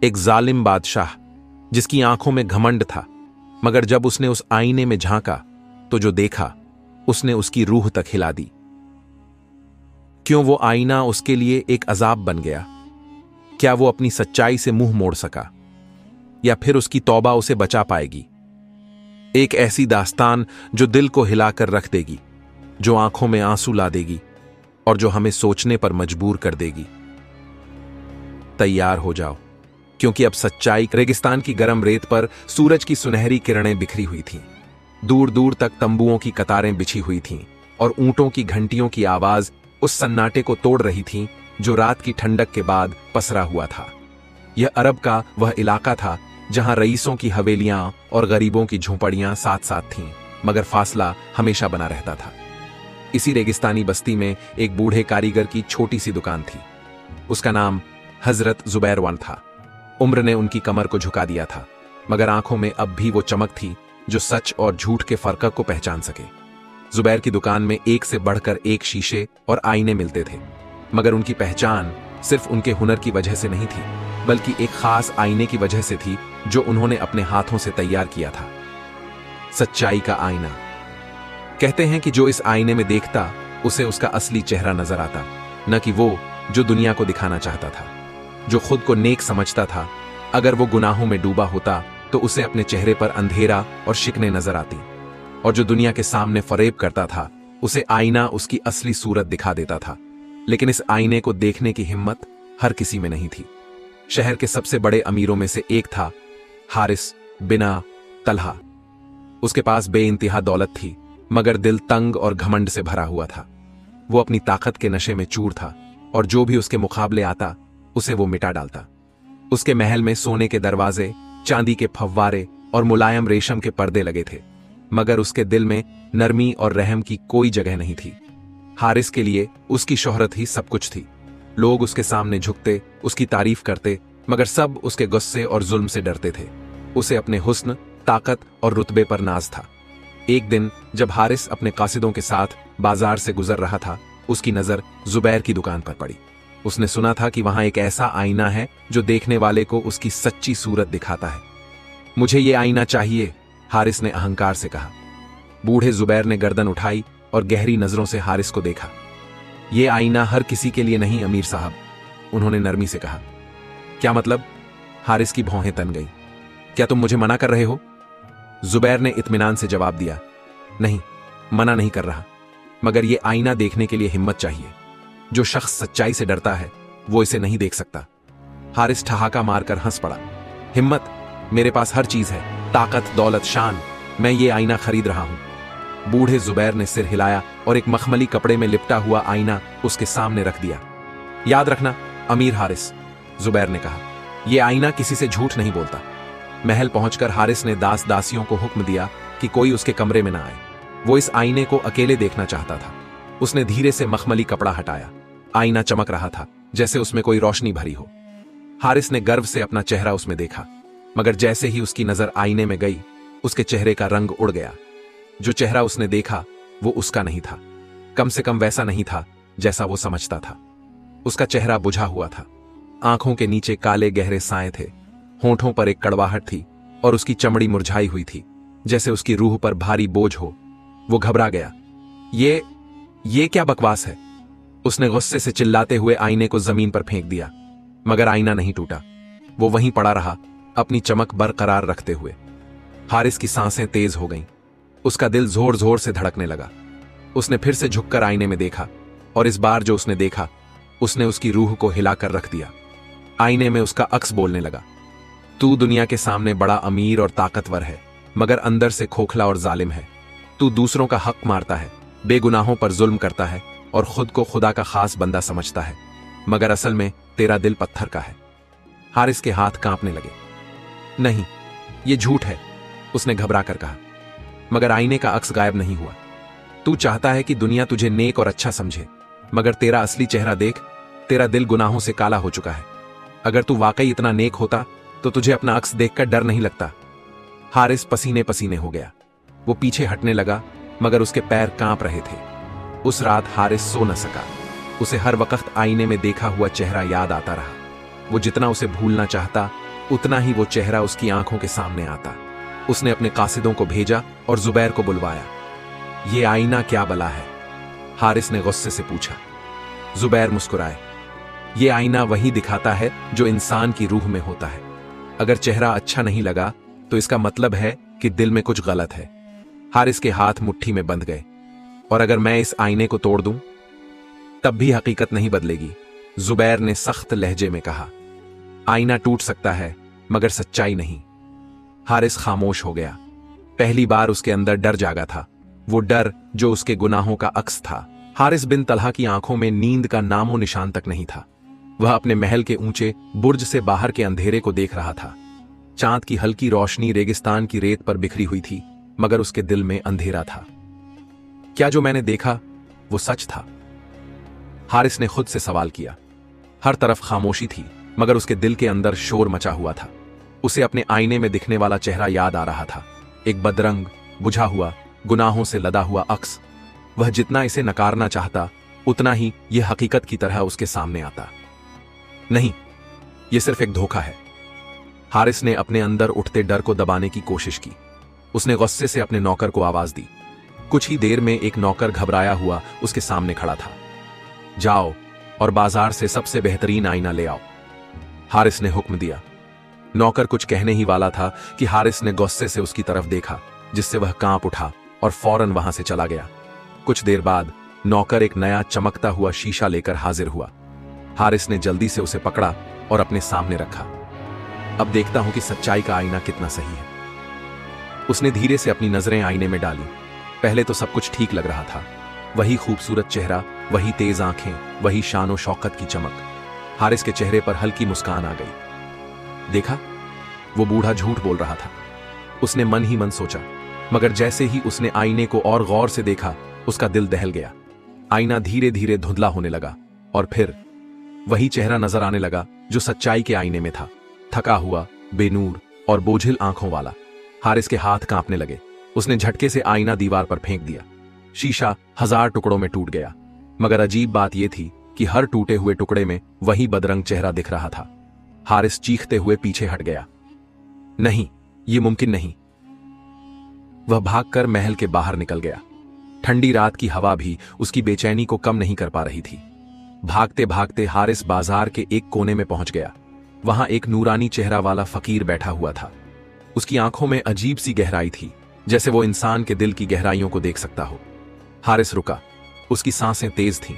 एक जालिम बादशाह जिसकी आंखों में घमंड था, मगर जब उसने उस आईने में झांका तो जो देखा उसने उसकी रूह तक हिला दी। क्यों वो आईना उसके लिए एक अजाब बन गया? क्या वो अपनी सच्चाई से मुंह मोड़ सका, या फिर उसकी तौबा उसे बचा पाएगी? एक ऐसी दास्तान जो दिल को हिलाकर रख देगी, जो आंखों में आंसू ला देगी और जो हमें सोचने पर मजबूर कर देगी। तैयार हो जाओ, क्योंकि अब सच्चाई रेगिस्तान की गर्म रेत पर सूरज की सुनहरी किरणें बिखरी हुई थीं। दूर दूर तक तंबुओं की कतारें बिछी हुई थीं और ऊंटों की घंटियों की आवाज उस सन्नाटे को तोड़ रही थी जो रात की ठंडक के बाद पसरा हुआ था। यह अरब का वह इलाका था जहां रईसों की हवेलियां और गरीबों की झोंपड़ियां साथ साथ थीं, मगर फासला हमेशा बना रहता था। इसी रेगिस्तानी बस्ती में एक बूढ़े कारीगर की छोटी सी दुकान थी। उसका नाम हजरत जुबैरवान था। उम्र ने उनकी कमर को झुका दिया था, मगर आंखों में अब भी वो चमक थी जो सच और झूठ के फर्क को पहचान सके। जुबैर की दुकान में एक से बढ़कर एक शीशे और आईने मिलते थे, मगर उनकी पहचान सिर्फ उनके हुनर की वजह से नहीं थी, बल्कि एक खास आईने की वजह से थी जो उन्होंने अपने हाथों से तैयार किया था। सच्चाई का आईना। कहते हैं कि जो इस आईने में देखता उसे उसका असली चेहरा नजर आता, न कि वो जो दुनिया को दिखाना चाहता था। जो खुद को नेक समझता था, अगर वो गुनाहों में डूबा होता तो उसे अपने चेहरे पर अंधेरा और शिकने नजर आती, और जो दुनिया के सामने फरेब करता था उसे आईना उसकी असली सूरत दिखा देता था। लेकिन इस आईने को देखने की हिम्मत हर किसी में नहीं थी। शहर के सबसे बड़े अमीरों में से एक था हारिस बिना तलहा। उसके पास बेइंतहा दौलत थी, मगर दिल तंग और घमंड से भरा हुआ था। वो अपनी ताकत के नशे में चूर था और जो भी उसके मुकाबले आता उसे वो मिटा डालता। उसके महल में सोने के दरवाजे, चांदी के फव्वारे और मुलायम रेशम के पर्दे लगे थे, मगर उसके दिल में नरमी और रहम की कोई जगह नहीं थी। हारिस के लिए उसकी शोहरत ही सब कुछ थी। लोग उसके सामने झुकते, उसकी तारीफ करते, मगर सब उसके गुस्से और जुल्म से डरते थे। उसे अपने हुस्न, ताकत और रुतबे पर नाज था। एक दिन जब हारिस अपने कासिदों के साथ बाजार से गुजर रहा था, उसकी नजर जुबैर की दुकान पर पड़ी। उसने सुना था कि वहां एक ऐसा आईना है जो देखने वाले को उसकी सच्ची सूरत दिखाता है। मुझे ये आईना चाहिए, हारिस ने अहंकार से कहा। बूढ़े जुबैर ने गर्दन उठाई और गहरी नजरों से हारिस को देखा। यह आईना हर किसी के लिए नहीं अमीर साहब, उन्होंने नरमी से कहा। क्या मतलब? हारिस की भौहें तन गई। क्या तुम मुझे मना कर रहे हो? जुबैर ने इत्मीनान से जवाब दिया। नहीं, मना नहीं कर रहा, मगर यह आईना देखने के लिए हिम्मत चाहिए। जो शख्स सच्चाई से डरता है वो इसे नहीं देख सकता। हारिस ठहाका मारकर हंस पड़ा। हिम्मत? मेरे पास हर चीज है, ताकत, दौलत, शान। मैं ये आईना खरीद रहा हूं। बूढ़े जुबैर ने सिर हिलाया और एक मखमली कपड़े में लिपटा हुआ आईना उसके सामने रख दिया। याद रखना अमीर हारिस, जुबैर ने कहा, यह आईना किसी से झूठ नहीं बोलता। महल पहुंचकर हारिस ने दास दासियों को हुक्म दिया कि कोई उसके कमरे में ना आए। वो इस आईने को अकेले देखना चाहता था। उसने धीरे से मखमली कपड़ा हटाया। आईना चमक रहा था जैसे उसमें कोई रोशनी भरी हो। हारिस ने गर्व से अपना चेहरा उसमें देखा, मगर जैसे ही उसकी नजर आईने में गई, उसके चेहरे का रंग उड़ गया। जो चेहरा उसने देखा वो उसका नहीं था, कम से कम वैसा नहीं था जैसा वो समझता था। उसका चेहरा बुझा हुआ था, आंखों के नीचे काले गहरे साए थे, होंठों पर एक कड़वाहट थी और उसकी चमड़ी मुरझाई हुई थी, जैसे उसकी रूह पर भारी बोझ हो। वो घबरा गया। ये क्या बकवास है? उसने गुस्से से चिल्लाते हुए आईने को जमीन पर फेंक दिया, मगर आईना नहीं टूटा। वो वहीं पड़ा रहा, अपनी चमक बरकरार रखते हुए। हारिस की सांसें तेज हो गईं। उसका दिल जोर जोर से धड़कने लगा। उसने फिर से झुककर आईने में देखा, और इस बार जो उसने देखा उसने उसकी रूह को हिलाकर रख दिया। आईने में उसका अक्स बोलने लगा। तू दुनिया के सामने बड़ा अमीर और ताकतवर है, मगर अंदर से खोखला और जालिम है। तू दूसरों का हक मारता है, बेगुनाहों पर जुल्म करता है और खुद को खुदा का खास बंदा समझता है, मगर असल में तेरा दिल पत्थर का है। हारिस के हाथ कांपने लगे। नहीं, ये झूठ है, उसने घबरा कर कहा। मगर आईने का अक्स गायब नहीं हुआ। तू चाहता है कि दुनिया तुझे नेक और अच्छा समझे, मगर तेरा असली चेहरा देख, तेरा दिल गुनाहों से काला हो चुका है। अगर तू वाकई इतना नेक होता तो तुझे अपना अक्स देखकर डर नहीं लगता। हारिस पसीने पसीने हो गया। वो पीछे हटने लगा, मगर उसके पैर कांप रहे थे। उस रात हारिस सो न सका। उसे हर वक्त आईने में देखा हुआ चेहरा याद आता रहा। वो जितना उसे भूलना चाहता, उतना ही वो चेहरा उसकी आंखों के सामने आता। उसने अपने कासिदों को भेजा और जुबैर को बुलवाया। ये आईना क्या बला है? हारिस ने गुस्से से पूछा। जुबैर मुस्कुराए। ये आईना वही दिखाता है जो इंसान की रूह में होता है। अगर चेहरा अच्छा नहीं लगा तो इसका मतलब है कि दिल में कुछ गलत है। हारिस के हाथ मुट्ठी में बंध गए। और अगर मैं इस आईने को तोड़ दूं तब भी हकीकत नहीं बदलेगी, जुबैर ने सख्त लहजे में कहा। आईना टूट सकता है मगर सच्चाई नहीं। हारिस खामोश हो गया। पहली बार उसके अंदर डर जागा था, वो डर जो उसके गुनाहों का अक्स था। हारिस बिन तलहा की आंखों में नींद का नामो निशान तक नहीं था। वह अपने महल के ऊंचे बुर्ज से बाहर के अंधेरे को देख रहा था। चांद की हल्की रोशनी रेगिस्तान की रेत पर बिखरी हुई थी, मगर उसके दिल में अंधेरा था। क्या जो मैंने देखा वो सच था? हारिस ने खुद से सवाल किया। हर तरफ खामोशी थी, मगर उसके दिल के अंदर शोर मचा हुआ था। उसे अपने आईने में दिखने वाला चेहरा याद आ रहा था। एक बदरंग, बुझा हुआ, गुनाहों से लदा हुआ अक्स। वह जितना इसे नकारना चाहता उतना ही यह हकीकत की तरह उसके सामने आता। नहीं, यह सिर्फ एक धोखा है। हारिस ने अपने अंदर उठते डर को दबाने की कोशिश की। उसने गुस्से से अपने नौकर को आवाज दी। कुछ ही देर में एक नौकर घबराया हुआ उसके सामने खड़ा था। जाओ और बाजार से सबसे बेहतरीन आईना ले आओ, हारिस ने हुक्म दिया। नौकर कुछ कहने ही वाला था कि हारिस ने गुस्से से उसकी तरफ देखा, जिससे वह कांप उठा और फौरन वहां से चला गया। कुछ देर बाद नौकर एक नया चमकता हुआ शीशा लेकर हाजिर हुआ। हारिस ने जल्दी से उसे पकड़ा और अपने सामने रखा। अब देखता हूं कि सच्चाई का आईना कितना सही है। उसने धीरे से अपनी नजरें आईने में डाली। पहले तो सब कुछ ठीक लग रहा था। वही खूबसूरत चेहरा, वही तेज आंखें, वही शान और शौकत की चमक। हारिस के चेहरे पर हल्की मुस्कान आ गई। देखा, वो बूढ़ा झूठ बोल रहा था, उसने मन ही मन सोचा। मगर जैसे ही उसने आईने को और गौर से देखा, उसका दिल दहल गया। आईना धीरे धीरे धुंधला होने लगा और फिर वही चेहरा नजर आने लगा जो सच्चाई के आईने में था। थका हुआ, बेनूर और बोझिल आंखों वाला। हारिस के हाथ कांपने लगे। उसने झटके से आईना दीवार पर फेंक दिया। शीशा 1000 टुकड़ों में टूट गया। मगर अजीब बात यह थी कि हर टूटे हुए टुकड़े में वही बदरंग चेहरा दिख रहा था। हारिस चीखते हुए पीछे हट गया। नहीं, यह मुमकिन नहीं। वह भागकर महल के बाहर निकल गया। ठंडी रात की हवा भी उसकी बेचैनी को कम नहीं कर पा रही थी। भागते भागते हारिस बाजार के एक कोने में पहुंच गया। वहां एक नूरानी चेहरा वाला फकीर बैठा हुआ था। उसकी आंखों में अजीब सी गहराई थी, जैसे वो इंसान के दिल की गहराइयों को देख सकता हो। हारिस रुका। उसकी सांसें तेज थीं।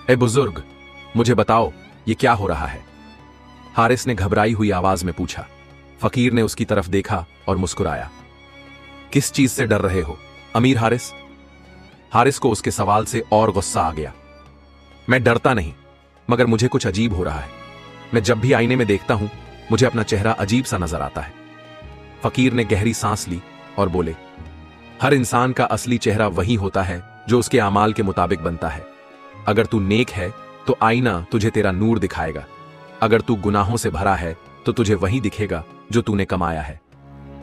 ए बुजुर्ग, मुझे बताओ, ये क्या हो रहा है? हारिस ने घबराई हुई आवाज में पूछा। फकीर ने उसकी तरफ देखा और मुस्कुराया। किस चीज से डर रहे हो, अमीर हारिस? हारिस को उसके सवाल से और गुस्सा आ गया। मैं डरता नहीं, मगर मुझे कुछ अजीब हो रहा है। मैं जब भी आईने में देखता हूं, मुझे अपना चेहरा अजीब सा नजर आता है। फकीर ने गहरी सांस ली और बोले, हर इंसान का असली चेहरा वही होता है जो उसके आमाल के मुताबिक बनता है। अगर तू नेक है तो आईना तुझे तेरा नूर दिखाएगा। अगर तू गुनाहों से भरा है तो तुझे वही दिखेगा जो तूने कमाया है।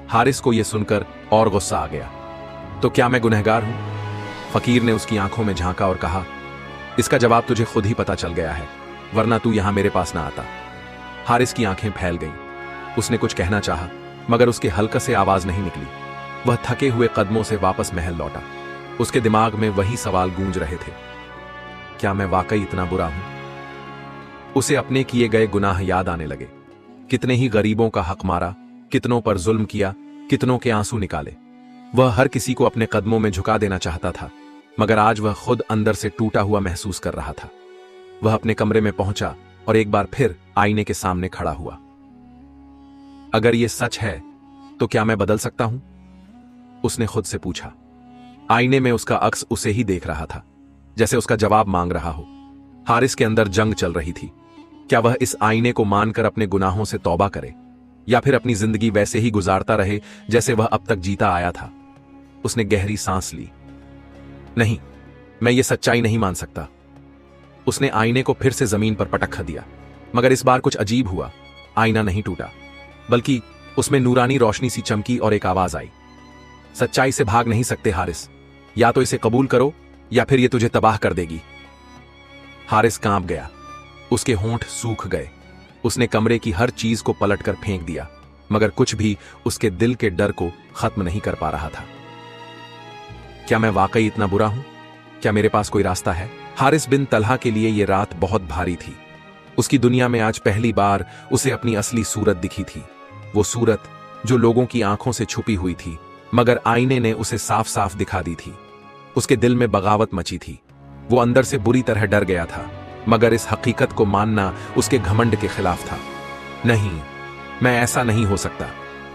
हारिस को यह सुनकर और गुस्सा आ गया। तो क्या मैं गुनहगार हूं? फकीर ने उसकी आंखों में झांका और कहा, इसका जवाब तुझे खुद ही पता चल गया है, वरना तू यहां मेरे पास ना आता। हारिस की आंखें फैल गईं। उसने कुछ कहना चाहा, मगर उसके हल्का से आवाज नहीं निकली। वह थके हुए कदमों से वापस महल लौटा। उसके दिमाग में वही सवाल गूंज रहे थे, क्या मैं वाकई इतना बुरा हूं? उसे अपने किए गए गुनाह याद आने लगे। कितने ही गरीबों का हक मारा, कितनों पर जुल्म किया, कितनों के आंसू निकाले। वह हर किसी को अपने कदमों में झुका देना चाहता था, मगर आज वह खुद अंदर से टूटा हुआ महसूस कर रहा था। वह अपने कमरे में पहुंचा और एक बार फिर आईने के सामने खड़ा हुआ। अगर यह सच है तो क्या मैं बदल सकता हूं? उसने खुद से पूछा। आईने में उसका अक्स उसे ही देख रहा था, जैसे उसका जवाब मांग रहा हो। हारिस के अंदर जंग चल रही थी। क्या वह इस आईने को मानकर अपने गुनाहों से तौबा करे, या फिर अपनी जिंदगी वैसे ही गुजारता रहे जैसे वह अब तक जीता आया था? उसने गहरी सांस ली। नहीं, मैं ये सच्चाई नहीं मान सकता। उसने आईने को फिर से जमीन पर पटक दिया, मगर इस बार कुछ अजीब हुआ। आईना नहीं टूटा, बल्कि उसमें नूरानी रोशनी सी चमकी और एक आवाज आई, सच्चाई से भाग नहीं सकते हारिस। या तो इसे कबूल करो या फिर ये तुझे तबाह कर देगी। हारिस कांप गया। उसके होंठ सूख गए। उसने कमरे की हर चीज को पलटकर फेंक दिया, मगर कुछ भी उसके दिल के डर को खत्म नहीं कर पा रहा था। क्या मैं वाकई इतना बुरा हूं? क्या मेरे पास कोई रास्ता है? हारिस बिन तलहा के लिए यह रात बहुत भारी थी। उसकी दुनिया में आज पहली बार उसे अपनी असली सूरत दिखी थी। वो सूरत जो लोगों की आंखों से छुपी हुई थी, मगर आईने ने उसे साफ साफ दिखा दी थी। उसके दिल में बगावत मची थी। वो अंदर से बुरी तरह डर गया था, मगर इस हकीकत को मानना उसके घमंड के खिलाफ था। नहीं, मैं ऐसा नहीं हो सकता।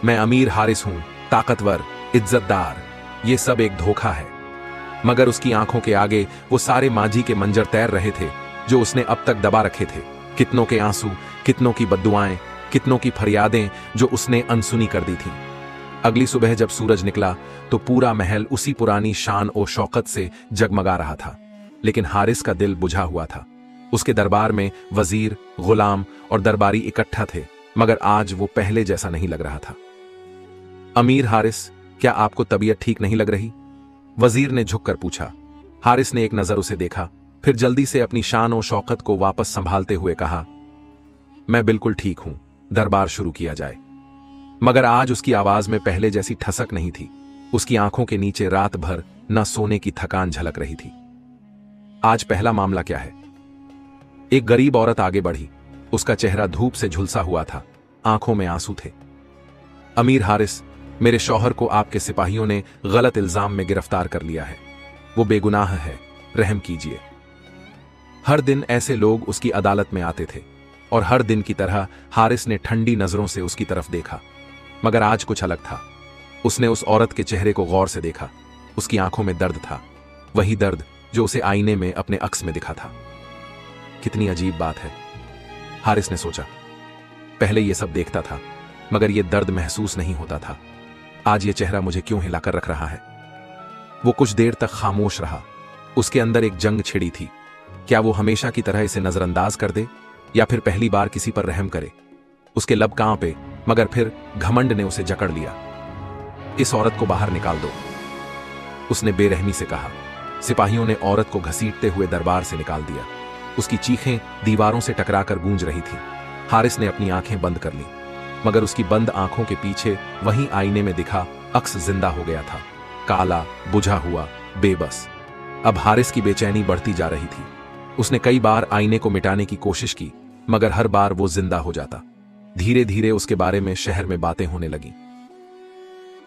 मैं अमीर हारिस हूं, ताकतवर, इज्जतदार। ये सब एक धोखा है। मगर उसकी आंखों के आगे वो सारे माजी के मंजर तैर रहे थे जो उसने अब तक दबा रखे थे। कितनों के आंसू, कितनों की बद्दुआएं, कितनों की फरियादें जो उसने अनसुनी कर दी थीं। अगली सुबह जब सूरज निकला तो पूरा महल उसी पुरानी शान और शौकत से जगमगा रहा था। लेकिन हारिस का दिल बुझा हुआ था। उसके दरबार में वजीर, गुलाम और दरबारी इकट्ठा थे, मगर आज वो पहले जैसा नहीं लग रहा था। अमीर हारिस, क्या आपको तबीयत ठीक नहीं लग रही? वजीर ने झुककर पूछा। हारिस ने एक नजर उसे देखा, फिर जल्दी से अपनी शान और शौकत को वापस संभालते हुए कहा, मैं बिल्कुल ठीक हूं, दरबार शुरू किया जाए। मगर आज उसकी आवाज में पहले जैसी ठसक नहीं थी। उसकी आंखों के नीचे रात भर न सोने की थकान झलक रही थी। आज पहला मामला क्या है? एक गरीब औरत आगे बढ़ी। उसका चेहरा धूप से झुलसा हुआ था, आंखों में आंसू थे। अमीर हारिस, मेरे शौहर को आपके सिपाहियों ने गलत इल्जाम में गिरफ्तार कर लिया है। वो बेगुनाह है, रहम कीजिए। हर दिन ऐसे लोग उसकी अदालत में आते थे और हर दिन की तरह हारिस ने ठंडी नजरों से उसकी तरफ देखा। मगर आज कुछ अलग था। उसने उस औरत के चेहरे को गौर से देखा। उसकी आंखों में दर्द था, वही दर्द जो उसे आईने में अपने अक्स में दिखा था। कितनी अजीब बात है, हारिस ने सोचा। पहले यह सब देखता था, मगर यह दर्द महसूस नहीं होता था। आज यह चेहरा मुझे क्यों हिलाकर रख रहा है? वो कुछ देर तक खामोश रहा। उसके अंदर एक जंग छिड़ी थी। क्या वो हमेशा की तरह इसे नजरअंदाज कर दे या फिर पहली बार किसी पर रहम करे? उसके लब कांपे, मगर फिर घमंड ने उसे जकड़ लिया। इस औरत को बाहर निकाल दो, उसने बेरहमी से कहा। सिपाहियों ने औरत को घसीटते हुए दरबार से निकाल दिया। उसकी चीखें दीवारों से टकराकर गूंज रही थी। हारिस ने अपनी आंखें बंद कर ली, मगर उसकी बंद आंखों के पीछे वहीं आईने में दिखा अक्स जिंदा हो गया था, काला, बुझा हुआ, बेबस। अब हारिस की बेचैनी बढ़ती जा रही थी। उसने कई बार आईने को मिटाने की कोशिश की, मगर हर बार वो जिंदा हो जाता। धीरे धीरे उसके बारे में शहर में बातें होने लगीं।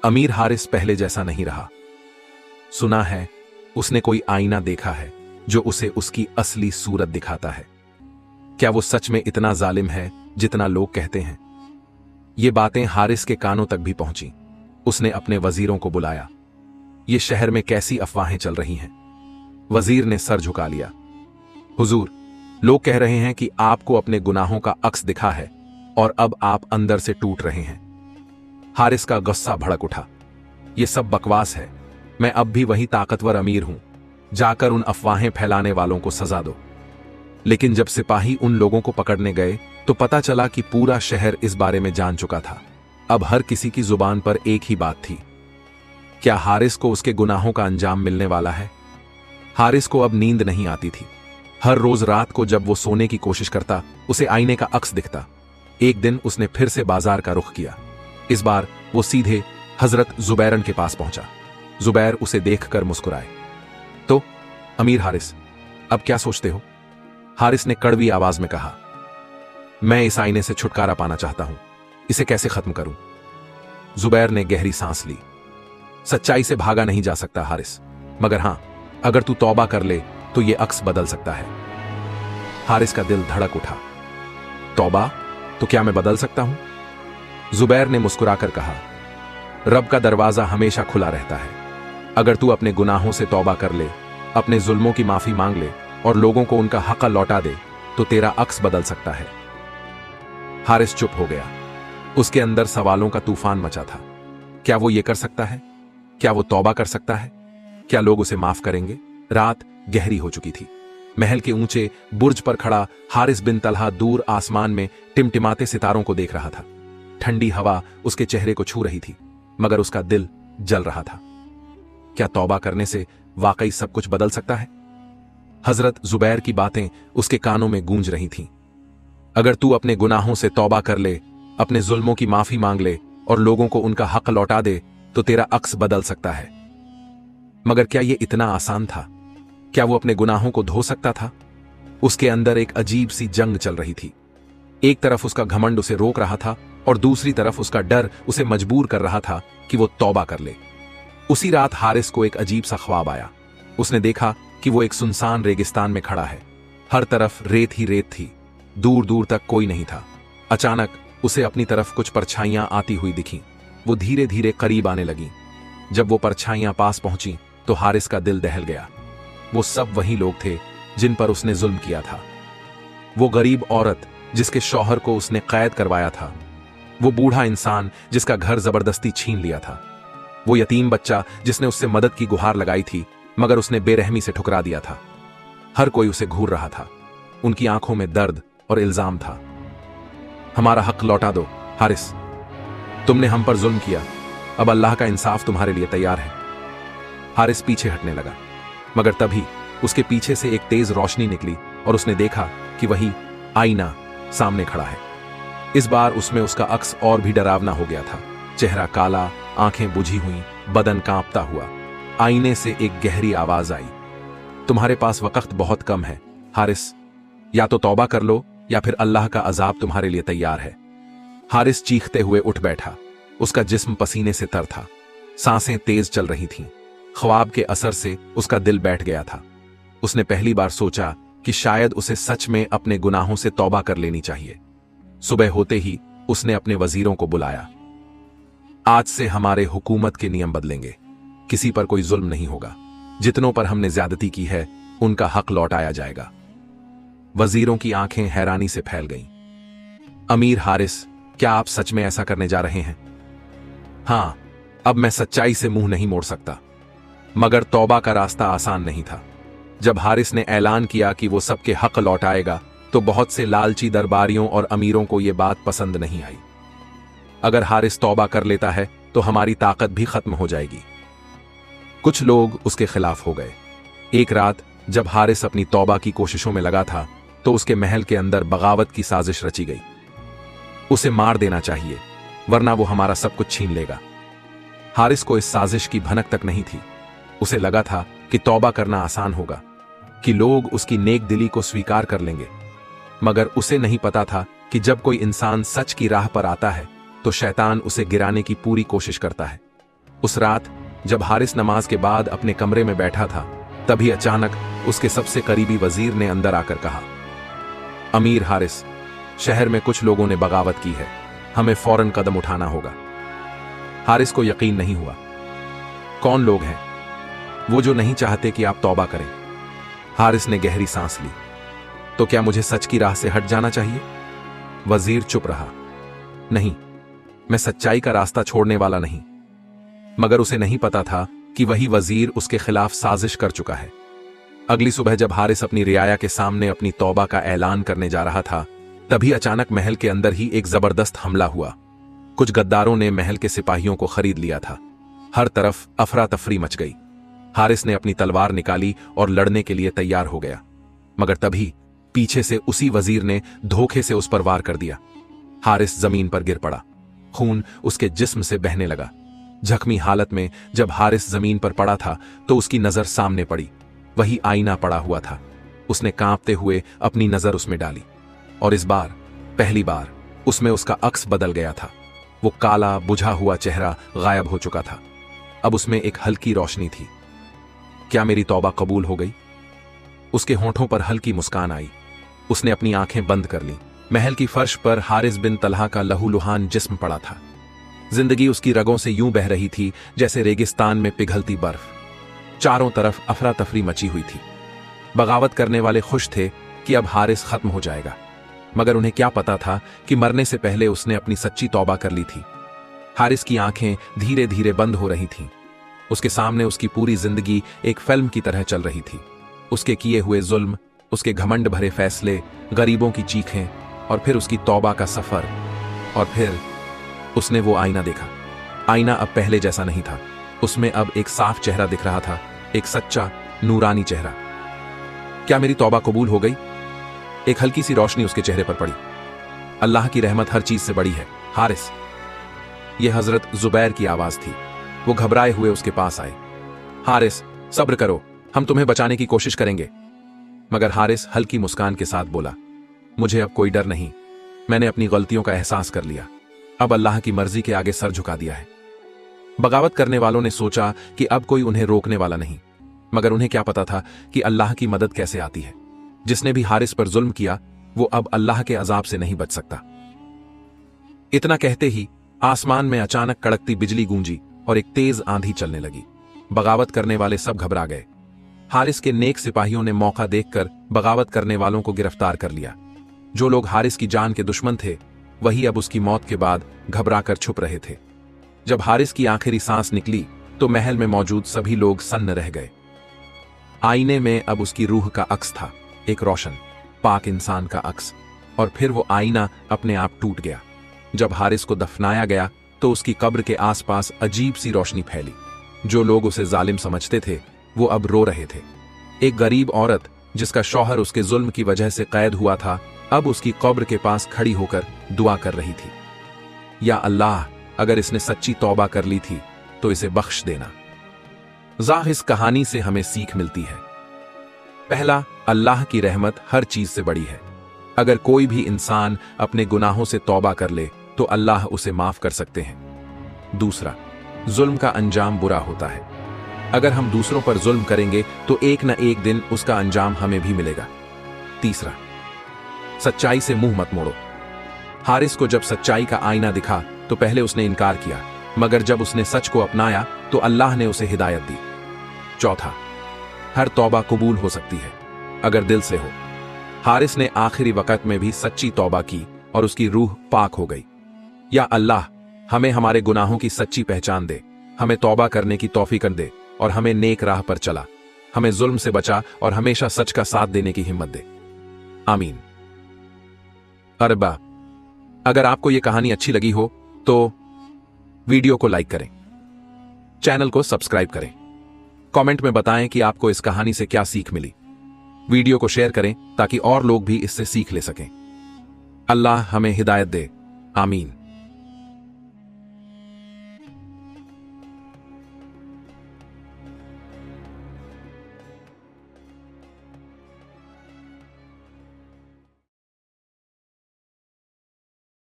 अमीर हारिस पहले जैसा नहीं रहा। सुना है उसने कोई आईना देखा है जो उसे उसकी असली सूरत दिखाता है। क्या वो सच में इतना जालिम है जितना लोग कहते हैं? ये बातें हारिस के कानों तक भी पहुंची। उसने अपने वजीरों को बुलाया। ये शहर में कैसी अफवाहें चल रही हैं? वजीर ने सर झुका लिया। हुजूर, लोग कह रहे हैं कि आपको अपने गुनाहों का अक्स दिखा है और अब आप अंदर से टूट रहे हैं। हारिस का गुस्सा भड़क उठा। यह सब बकवास है। मैं अब भी वही ताकतवर अमीर हूं। जाकर उन अफवाहें फैलाने वालों को सजा दो। लेकिन जब सिपाही उन लोगों को पकड़ने गए तो पता चला कि पूरा शहर इस बारे में जान चुका था। अब हर किसी की जुबान पर एक ही बात थी। क्या हारिस को उसके गुनाहों का अंजाम मिलने वाला है? हारिस को अब नींद नहीं आती थी। हर रोज रात को जब वो सोने की कोशिश करता, उसे आईने का अक्स दिखता। एक दिन उसने फिर से बाजार का रुख किया। इस बार वो सीधे हजरत जुबैरन के पास पहुंचा। जुबैर उसे देखकर मुस्कुराए। तो अमीर हारिस, अब क्या सोचते हो? हारिस ने कड़वी आवाज में कहा। मैं इस आईने से छुटकारा पाना चाहता हूं। इसे कैसे खत्म करूं? जुबैर ने गहरी सांस ली। सच्चाई से भागा नहीं जा सकता हारिस, मगर हां, अगर तू तौबा कर ले तो यह अक्स बदल सकता है। हारिस का दिल धड़क उठा। तौबा? तो क्या मैं बदल सकता हूं? जुबैर ने मुस्कुराकर कहा, रब का दरवाजा हमेशा खुला रहता है। अगर तू अपने गुनाहों से तौबा कर ले, अपने जुल्मों की माफी मांग ले और लोगों को उनका हक लौटा दे, तो तेरा अक्स बदल सकता है। हारिस चुप हो गया। उसके अंदर सवालों का तूफान मचा था। क्या वो ये कर सकता है? क्या वो तौबा कर सकता है? क्या लोग उसे माफ करेंगे? रात गहरी हो चुकी थी। महल के ऊंचे बुर्ज पर खड़ा हारिस बिन तलहा दूर आसमान में टिमटिमाते सितारों को देख रहा था। ठंडी हवा उसके चेहरे को छू रही थी, मगर उसका दिल जल रहा था। क्या तौबा करने से वाकई सब कुछ बदल सकता है? हजरत जुबैर की बातें उसके कानों में गूंज रही थीं। अगर तू अपने गुनाहों से तौबा कर ले, अपने जुल्मों की माफी मांग ले और लोगों को उनका हक लौटा दे तो तेरा अक्स बदल सकता है। मगर क्या यह इतना आसान था? क्या वो अपने गुनाहों को धो सकता था? उसके अंदर एक अजीब सी जंग चल रही थी। एक तरफ उसका घमंड उसे रोक रहा था और दूसरी तरफ उसका डर उसे मजबूर कर रहा था कि वो तौबा कर ले। उसी रात हारिस को एक अजीब सा ख्वाब आया। उसने देखा कि वो एक सुनसान रेगिस्तान में खड़ा है। हर तरफ रेत ही रेत थी, दूर दूर तक कोई नहीं था। अचानक उसे अपनी तरफ कुछ परछाइयां आती हुई दिखीं। वो धीरे धीरे करीब आने लगी। जब वो परछाइयां पास पहुंची तो हारिस का दिल दहल गया। वो सब वही लोग थे जिन पर उसने जुल्म किया था। वो गरीब औरत जिसके शौहर को उसने कैद करवाया था, वो बूढ़ा इंसान जिसका घर जबरदस्ती छीन लिया था, वो यतीम बच्चा जिसने उससे मदद की गुहार लगाई थी मगर उसने बेरहमी से ठुकरा दिया था। हर कोई उसे घूर रहा था। उनकी आंखों में दर्द और इल्जाम था। हमारा हक लौटा दो हारिस, तुमने हम पर जुल्म किया, अब अल्लाह का इंसाफ तुम्हारे लिए तैयार है। हारिस पीछे हटने लगा, मगर तभी उसके पीछे से एक तेज रोशनी निकली और उसने देखा कि वही आईना सामने खड़ा है। इस बार उसमें उसका अक्स और भी डरावना हो गया था। चेहरा काला, आंखें बुझी हुई, बदन कांपता हुआ। आईने से एक गहरी आवाज आई, तुम्हारे पास वक्त बहुत कम है हारिस, या तो तौबा कर लो या फिर अल्लाह का अजाब तुम्हारे लिए तैयार है। हारिस चीखते हुए उठ बैठा। उसका जिस्म पसीने से तर था, सांसें तेज चल रही थीं। ख्वाब के असर से उसका दिल बैठ गया था। उसने पहली बार सोचा कि शायद उसे सच में अपने गुनाहों से तौबा कर लेनी चाहिए। सुबह होते ही उसने अपने वजीरों को बुलाया। आज से हमारे हुकूमत के नियम बदलेंगे, किसी पर कोई जुल्म नहीं होगा। जितनों पर हमने ज्यादती की है उनका हक लौटाया जाएगा। वजीरों की आंखें हैरानी से फैल गईं। अमीर हारिस, क्या आप सच में ऐसा करने जा रहे हैं? हां, अब मैं सच्चाई से मुंह नहीं मोड़ सकता। मगर तौबा का रास्ता आसान नहीं था। जब हारिस ने ऐलान किया कि वो सबके हक लौटाएगा तो बहुत से लालची दरबारियों और अमीरों को यह बात पसंद नहीं आई। अगर हारिस तौबा कर लेता है तो हमारी ताकत भी खत्म हो जाएगी। कुछ लोग उसके खिलाफ हो गए। एक रात जब हारिस अपनी तौबा की कोशिशों में लगा था तो उसके महल के अंदर बगावत की साजिश रची गई। उसे मार देना चाहिए वरना वो हमारा सब कुछ छीन लेगा। हारिस को इस साजिश की भनक तक नहीं थी। उसे लगा था कि तौबा करना आसान होगा, कि लोग उसकी नेक दिली को स्वीकार कर लेंगे। मगर उसे नहीं पता था कि जब कोई इंसान सच की राह पर आता है तो शैतान उसे गिराने की पूरी कोशिश करता है। उस रात जब हारिस नमाज के बाद अपने कमरे में बैठा था तभी अचानक उसके सबसे करीबी वजीर ने अंदर आकर कहा, अमीर हारिस, शहर में कुछ लोगों ने बगावत की है, हमें फौरन कदम उठाना होगा। हारिस को यकीन नहीं हुआ। कौन लोग हैं? वो जो नहीं चाहते कि आप तौबा करें। हारिस ने गहरी सांस ली। तो क्या मुझे सच की राह से हट जाना चाहिए? वजीर चुप रहा। नहीं, मैं सच्चाई का रास्ता छोड़ने वाला नहीं। मगर उसे नहीं पता था कि वही वजीर उसके खिलाफ साजिश कर चुका है। अगली सुबह जब हारिस अपनी रियाया के सामने अपनी तौबा का ऐलान करने जा रहा था तभी अचानक महल के अंदर ही एक जबरदस्त हमला हुआ। कुछ गद्दारों ने महल के सिपाहियों को खरीद लिया था। हर तरफ अफरा तफरी मच गई। हारिस ने अपनी तलवार निकाली और लड़ने के लिए तैयार हो गया। मगर तभी पीछे से उसी वजीर ने धोखे से उस पर वार कर दिया। हारिस जमीन पर गिर पड़ा। खून उसके जिस्म से बहने लगा। जख्मी हालत में जब हारिस जमीन पर पड़ा था तो उसकी नजर सामने पड़ी। वही आईना पड़ा हुआ था। उसने कांपते हुए अपनी नजर उसमें डाली और इस बार पहली बार उसमें उसका अक्स बदल गया था। वो काला बुझा हुआ चेहरा गायब हो चुका था। अब उसमें एक हल्की रोशनी थी। क्या मेरी तौबा कबूल हो गई? उसके होंठों पर हल्की मुस्कान आई। उसने अपनी आंखें बंद कर लीं। महल की फर्श पर हारिस बिन तलहा का लहूलुहान जिस्म पड़ा था। जिंदगी उसकी रगों से यूं बह रही थी जैसे रेगिस्तान में पिघलती बर्फ। चारों तरफ अफरा तफरी मची हुई थी। बगावत करने वाले खुश थे कि अब हारिस खत्म हो जाएगा, मगर उन्हें क्या पता था कि मरने से पहले उसने अपनी सच्ची तौबा कर ली थी। हारिस की आंखें धीरे धीरे बंद हो रही थीं। उसके सामने उसकी पूरी जिंदगी एक फिल्म की तरह चल रही थी। उसके किए हुए जुल्म, उसके घमंड भरे फैसले, गरीबों की चीखें और फिर उसकी तौबा का सफर। और फिर उसने वो आईना देखा। आईना अब पहले जैसा नहीं था। उसमें अब एक साफ चेहरा दिख रहा था, एक सच्चा नूरानी चेहरा। क्या मेरी तौबा कबूल हो गई? एक हल्की सी रोशनी उसके चेहरे पर पड़ी। अल्लाह की रहमत हर चीज से बड़ी है हारिस। यह हजरत जुबैर की आवाज थी। वो घबराए हुए उसके पास आए। हारिस, सब्र करो, हम तुम्हें बचाने की कोशिश करेंगे। मगर हारिस हल्की मुस्कान के साथ बोला, मुझे अब कोई डर नहीं, मैंने अपनी गलतियों का एहसास कर लिया, अब अल्लाह की मर्जी के आगे सर झुका दिया है। बगावत करने वालों ने सोचा कि अब कोई उन्हें रोकने वाला नहीं, मगर उन्हें क्या पता था कि अल्लाह की मदद कैसे आती है। जिसने भी हारिस पर जुल्म किया वो अब अल्लाह के अजाब से नहीं बच सकता। इतना कहते ही आसमान में अचानक कड़कती बिजली गूंजी और एक तेज आंधी चलने लगी। बगावत करने वाले सब घबरा गए। हारिस के नेक सिपाहियों ने मौका देखकर बगावत करने वालों को गिरफ्तार कर लिया। जो लोग हारिस की जान के दुश्मन थे वही अब उसकी मौत के बाद घबराकर छुप रहे थे। जब हारिस की आखिरी सांस निकली तो महल में मौजूद सभी लोग सन्न रह गए। आईने में अब उसकी रूह का अक्स था, एक रोशन पाक इंसान का अक्स। और फिर वो आईना अपने आप टूट गया। जब हारिस को दफनाया गया तो उसकी कब्र के आसपास अजीब सी रोशनी फैली। जो लोग उसे जालिम समझते थे वो अब रो रहे थे। एक गरीब औरत जिसका शौहर उसके जुल्म की वजह से कैद हुआ था अब उसकी कब्र के पास खड़ी होकर दुआ कर रही थी, या अल्लाह, अगर इसने सच्ची तौबा कर ली थी तो इसे बख्श देना। ज़ाहिर इस कहानी से हमें सीख मिलती है। पहला, अल्लाह की रहमत हर चीज से बड़ी है। अगर कोई भी इंसान अपने गुनाहों से तौबा कर ले तो अल्लाह उसे माफ कर सकते हैं। दूसरा, जुल्म का अंजाम बुरा होता है। अगर हम दूसरों पर जुल्म करेंगे तो एक न एक दिन उसका अंजाम हमें भी मिलेगा। तीसरा, सच्चाई से मुंह मत मोड़ो। हारिस को जब सच्चाई का आईना दिखा तो पहले उसने इनकार किया, मगर जब उसने सच को अपनाया तो अल्लाह ने उसे हिदायत दी। चौथा, हर तौबा कबूल हो सकती है अगर दिल से हो। हारिस ने आखिरी वक्त में भी सच्ची तौबा की और उसकी रूह पाक हो गई। या अल्लाह, हमें हमारे गुनाहों की सच्ची पहचान दे, हमें तौबा करने की तौफीक दे और हमें नेक राह पर चला। हमें जुल्म से बचा और हमेशा सच का साथ देने की हिम्मत दे। आमीन। अरबा, अगर आपको यह कहानी अच्छी लगी हो तो वीडियो को लाइक करें, चैनल को सब्सक्राइब करें, कमेंट में बताएं कि आपको इस कहानी से क्या सीख मिली। वीडियो को शेयर करें ताकि और लोग भी इससे सीख ले सकें। अल्लाह हमें हिदायत दे। आमीन।